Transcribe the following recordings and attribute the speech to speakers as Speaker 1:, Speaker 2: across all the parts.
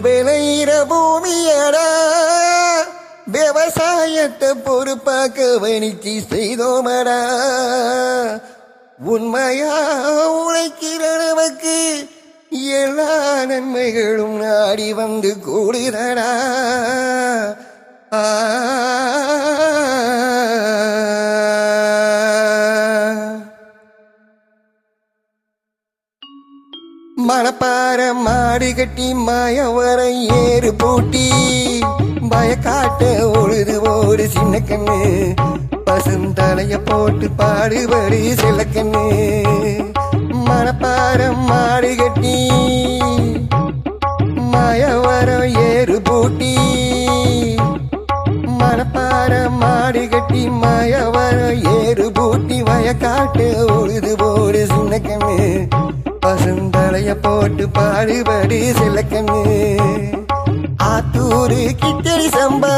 Speaker 1: விளையிற பூமியடா விவசாயத்தை பொறுப்பா கவனிச்சு செய்தோமடா உண்மையா உழைக்கிற நமக்கு எல்லா நன்மைகளும் நாடி வந்து கூடுதடா மணப்பாற மாடு கட்டி மாயவர ஏறு பூட்டி பயக்காட்ட ஒழுது ஒரு சின்ன கண்ணு பசுந்தலைய போட்டு பாடுபடி சில கண்ணு மணப்பாற மாடு கட்டி மாயவர ஏறு பூட்டி மணப்பாற மாடு கட்டி மாயவர ஏறு பூட்டி வயக்காட்டு ஒழுது ஒரு சின்ன கண்ணு பசுந்தலைய போட்டு பாடுபடி சில கண்ணு ஆத்தூரு கிச்சடி சம்பா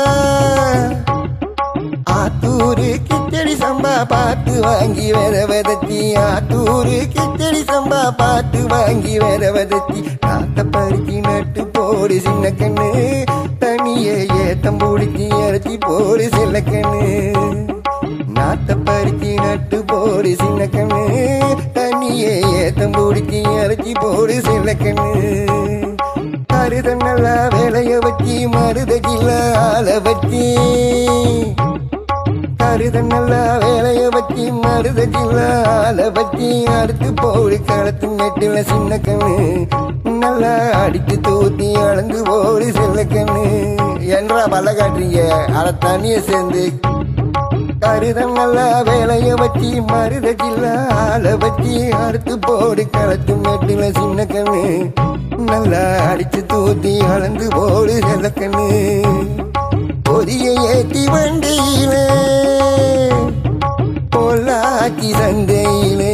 Speaker 1: ஆத்தூரு கிச்சடி சம்பா பார்த்து வாங்கி விதவதத்தி ஆத்தூரு கிச்சடி சம்பா பார்த்து வாங்கி விதவதத்தி நாத்த பருக்கி நட்டு போடு சின்ன கண்ணு தனியே ஏத்தம் பிடிச்சி இறச்சி போடு சில கண்ணு நாத்த பருக்கி நட்டு போடு சின்ன கண்ணு தண்ணியே ஏத்தம் பிடிச்சி இறச்சி போடு சில கண்ணு மருத நல்லா வேலைய வச்சி மருதகில ஆள வச்சி கருத நல்லா வேலைய வச்சி மருதகில ஆள வச்சி அடுத்து போடு களத்து மெட்டில சின்ன கண்ணு நல்லா அடித்து தூத்தி அளந்து போடு சில கண்ணு என்றா பல்ல காட்டுறீங்க அட தண்ணிய சேர்ந்து கருதம் நல்லா வேலைய வச்சி மருதகில ஆள வச்சி அடுத்து போடு களத்து மெட்டில சின்ன கண்ணு நல்லா அடிச்சு தூத்தி அளந்து போடு செல்ல கண்ணு பொதிய ஏத்தி வண்டியில பொள்ளாச்சி சந்தையிலே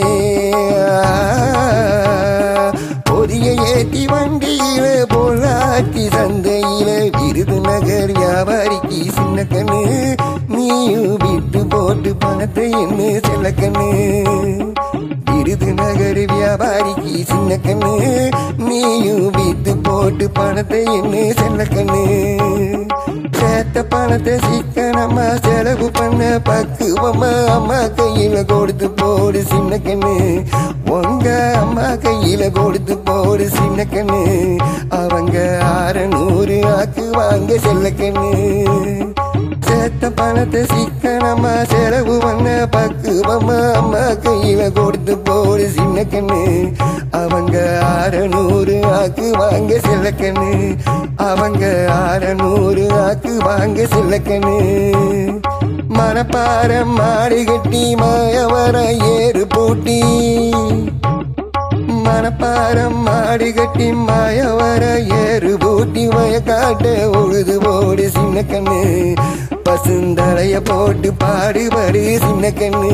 Speaker 1: பொதிய ஏத்தி வண்டியில பொள்ளாச்சி சந்தையில விருதுநகர் வியாபாரிக்கு சின்ன கண்ணு நீயும் விட்டு போட்டு பணத்தை என்ன செல்ல கண்ணு விருதுநகர் வியாபாரிக்கு சின்ன கண்ணு நீயும் வித்து போட்டு பணத்தை என்ன செல்ல கண்ணு சேர்த்த பணத்தை சிக்கனமா செலவு பண்ண பக்குவமா அம்மா கையில கொடுத்து போடு சின்ன கண்ணு உங்க அம்மா கையில கொடுத்து போடு சின்ன கண்ணு அவங்க 600 ஆக்கு வாங்க செல்ல கண்ணு சேர்த்த பணத்தை சிக்கனமா செலவு பண்ண பக்குவமா அம்மா கையில கொடுத்து போடு சின்ன கண்ணு அவங்க 600 ஆக்கு வாங்க செல்ல கண்ணு அவங்க 600 ஆக்கு வாங்க செல்ல கண்ணு மணப்பாற மாடு கட்டி மாயவர ஏறு பூட்டி மணப்பாற மாடு கட்டி மாயவர ஏறு பூட்டி வயக்காட்ட உழுது போடு சின்ன கண்ணு பசுந்தலைய போட்டு பாடுபடு சின்ன கண்ணு